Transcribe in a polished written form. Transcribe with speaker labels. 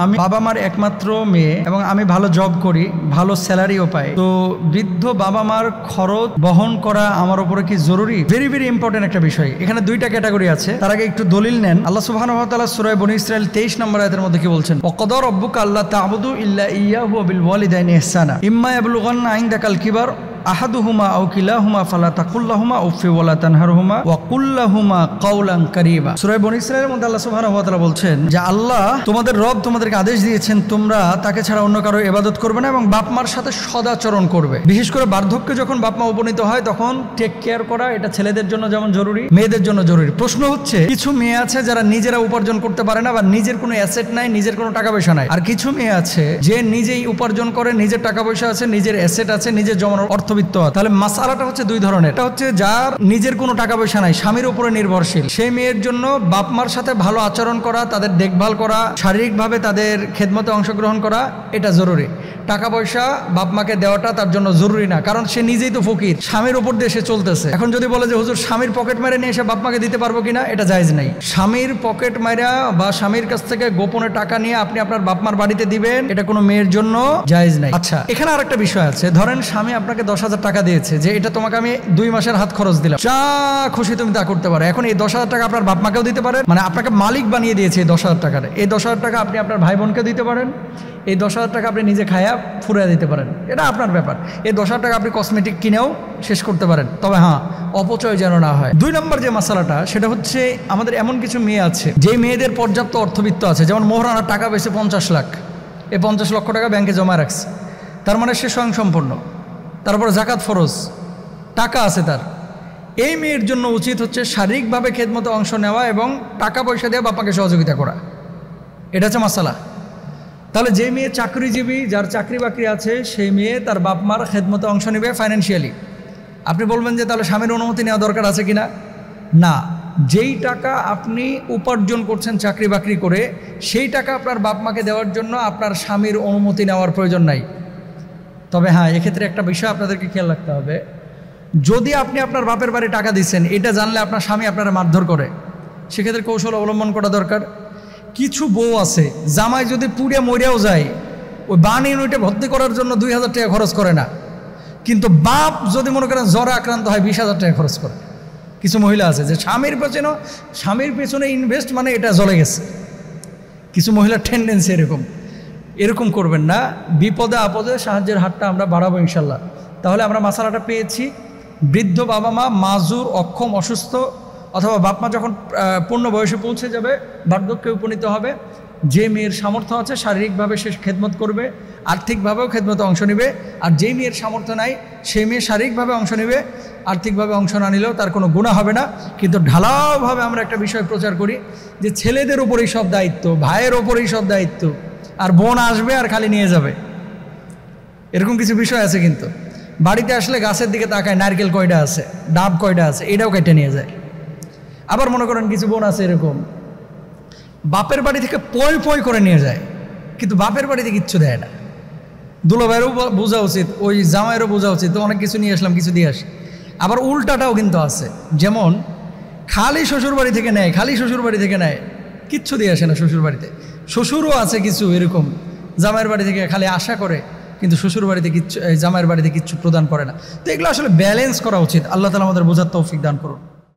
Speaker 1: আমি বাবা মার একমাত্র মেয়ে এবং আমি ভালো জব করি, ভালো স্যালারিও পাই। তো বৃদ্ধ বাবা মার খরচ বহন করা আমার উপরে কি জরুরি? ভেরি ভেরি ইম্পর্টেন্ট একটা বিষয়। এখানে দুইটা ক্যাটাগরি আছে, তার আগে একটু দলিল নেন। আল্লাহ সুবহানাহু ওয়া তাআলা সূরা বনী ইসরাঈল 23 নম্বর আয়াতের মধ্যে কি বলছেন? ওয়াকাদা রাব্বুকা আল্লা তা'বুদু ইল্লা ইয়্যাহু ওয়া বিল ওয়ালিদাইনি ইহসানা ইম্মা ইয়াবলুগান্না ইনদাকাল কিবার আহাদুহুমা আও কিলাহুমা ফালা তাকুল্লাহুমা উফি ওয়ালা তানহারহুমা ওয়া কুল্লাহুমা কাওলান কারীমা। সূরা বনী ইসরাঈলের মধ্যে আল্লাহ সুবহানাহু ওয়া তাআলা বলছেন যে আল্লাহ তোমাদের রব তোমাদেরকে আদেশ দিয়েছেন তোমরা তাকে ছাড়া অন্য কারো ইবাদত করবে না এবং বাপ মার সাথে সদাচরণ করবে। বিশেষ করে বার্ধক্যে যখন বাপ মা উপনীত হয় তখন টেক কেয়ার করা, এটা ছেলেদের জন্য যেমন জরুরি, মেয়েদের জন্য জরুরি। প্রশ্ন হচ্ছে, কিছু মেয়ে আছে যারা নিজেরা উপার্জন করতে পারে না বা নিজের কোনো অ্যাসেট নাই, নিজের কোনো টাকা পয়সা নাই। আর কিছু মেয়ে আছে যে নিজেই উপার্জন করে, নিজের টাকা পয়সা আছে, নিজের অ্যাসেট আছে, নিজের জমানো অর্থবিত্ত আছে। তাহলে মাসালাটা হচ্ছে দুই ধরনের। এটা হচ্ছে যার নিজের কোনো টাকা পয়সা নাই, স্বামীর উপরে নির্ভরশীল, সেই মেয়ের জন্য বাপ মার সাথে ভালো আচরণ করা, তাদের দেখভাল করা, শারীরিকভাবে তাদের খেদমতে অংশগ্রহণ করা, এটা জরুরি। টাকা পয়সা বাপ মাকে দেওয়াটা তার জন্য জরুরি না, কারণ সে নিজেই তো ফকির, স্বামীর উপর দিয়ে সে চলতেছে। এখন যদি বলে যে হুজুর স্বামীর পকেট মেরে নিয়ে এসে বাপ মাকে দিতে পারবো কিনা, এটা জায়েজ নাই। স্বামীর পকেট মারা বা স্বামীর কাছ থেকে গোপনে টাকা নিয়ে আপনি আপনার বাপ মার বাড়িতে দিবেন, এটা কোনো মেয়ের জন্য জায়েজ নাই। আচ্ছা, এখানে আরেকটা বিষয় আছে। ধরেন স্বামী আপনাকে 10,000 টাকা দিয়েছে যে এটা তোমাকে আমি 2 মাসের হাত খরচ দিলাম, যা খুশি তুমি তা করতে পারো। এখন এই 10,000 টাকা আপনার বাপ মাকেও দিতে পারেন, মানে আপনাকে মালিক বানিয়ে দিয়েছে এই 10,000 টাকার। এই 10,000 টাকা আপনি আপনার ভাই বোনকে দিতে পারেন, এই 10,000 টাকা আপনি নিজে খায়া ফুরিয়ে দিতে পারেন, এটা আপনার ব্যাপার। এই 10,000 টাকা আপনি কসমেটিক কিনেও শেষ করতে পারেন, তবে হ্যাঁ, অপচয় যেন না হয়। 2 নম্বর যে মশালাটা, সেটা হচ্ছে আমাদের এমন কিছু মেয়ে আছে যে মেয়েদের পর্যাপ্ত অর্থবিত্ত আছে, যেমন মোহরানার টাকা পেয়েছে 50 লাখ, এই 50 লক্ষ টাকা ব্যাংকে জমা রাখছে, তার মানে সে স্বয়ংসম্পন্ন, তারপর জাকাত ফরজ, টাকা আছে তার। এই মেয়ের জন্য উচিত হচ্ছে শারীরিকভাবে খেদমতে অংশ নেওয়া এবং টাকা পয়সা দিয়ে বাপাকে সহযোগিতা করা, এটা হচ্ছে মাসালা। তাহলে যে মেয়ে চাকরিজীবী, যার চাকরি বাকরি আছে, সেই মেয়ে তার বাপ মার খেদমতে অংশ নেবে ফাইন্যান্সিয়ালি। আপনি বলবেন যে তাহলে স্বামীর অনুমতি নেওয়া দরকার আছে কিনা? না, যেই টাকা আপনি উপার্জন করছেন চাকরি বাকরি করে, সেই টাকা আপনার বাপ মাকে দেওয়ার জন্য আপনার স্বামীর অনুমতি নেওয়ার প্রয়োজন নাই। তবে হ্যাঁ, এক্ষেত্রে একটা বিষয় আপনাদেরকে খেয়াল রাখতে হবে, যদি আপনি আপনার বাপের বাড়ি টাকা দিচ্ছেন, এটা জানলে আপনার স্বামী আপনারা মারধর করে, সেক্ষেত্রে কৌশল অবলম্বন করা দরকার। কিছু বউ আছে, জামাই যদি পুড়ে মরেও যায়, ওই বানি ইউনিটে ভর্তি করার জন্য 2,000 টাকা খরচ করে না, কিন্তু বাপ যদি মনে করেন জ্বরে আক্রান্ত হয় 20,000 টাকা খরচ করে। কিছু মহিলা আছে যে স্বামীর পেছনে ইনভেস্ট মানে এটা জ্বলে গেছে। কিছু মহিলার টেন্ডেন্সি এরকম করবেন না। বিপদে আপদে সাহায্যের হাতটা আমরা বাড়াবো ইনশাল্লাহ। তাহলে আমরা মাসালাটা পেয়েছি, বৃদ্ধ বাবা মা, মাজুর, অক্ষম, অসুস্থ, অথবা বাপ মা যখন পূর্ণ বয়সে পৌঁছে যাবে, বার্ধক্যে উপনীত হবে, যে মেয়ের সামর্থ্য আছে শারীরিকভাবে সে খেদমত করবে, আর্থিকভাবেও খেদমতে অংশ নেবে। আর যেই মেয়ের সামর্থ্য নাই, সেই মেয়ে শারীরিকভাবে অংশ নেবে, আর্থিকভাবে অংশ না নিলেও তার কোনো গুনাহ হবে না। কিন্তু ঢালাওভাবে আমরা একটা বিষয় প্রচার করি যে ছেলেদের ওপরেই সব দায়িত্ব, ভাইয়ের ওপরেই সব দায়িত্ব, আর বোন আসবে আর খালি নিয়ে যাবে। এরকম কিছু বিষয় আছে, কিন্তু বাড়িতে আসলে গাছের দিকে তাকায়, নারকেল কয়টা আছে, ডাব কয়টা আছে, এটাও কেটে নিয়ে যায়। আবার মনে করেন কিছু বোন আছে এরকম, বাপের বাড়ি থেকে পয় পয় করে নিয়ে যায়, কিন্তু বাপের বাড়িতে কিচ্ছু দেয় না। দুলাভাইয়েরও বোঝা উচিত, ওই জামাইয়েরও বোঝা উচিত, তো অনেক কিছু নিয়ে আসলাম, কিছু দিয়ে আসি। আবার উল্টাটাও কিন্তু আছে, যেমন খালি শ্বশুর বাড়ি থেকে নেয়, কিচ্ছু দিয়ে আসে না শ্বশুর বাড়িতে। শ্বশুরও আছে কিছু এরকম, জামাইয়ের বাড়ি থেকে খালি আশা করে, কিন্তু শ্বশুর বাড়িতে জামাইয়ের বাড়িতে কিচ্ছু প্রদান করে না। তো এগুলো আসলে ব্যালেন্স করা উচিত। আল্লাহ তাআলা আমাদের বোঝার তৌফিক দান করুন।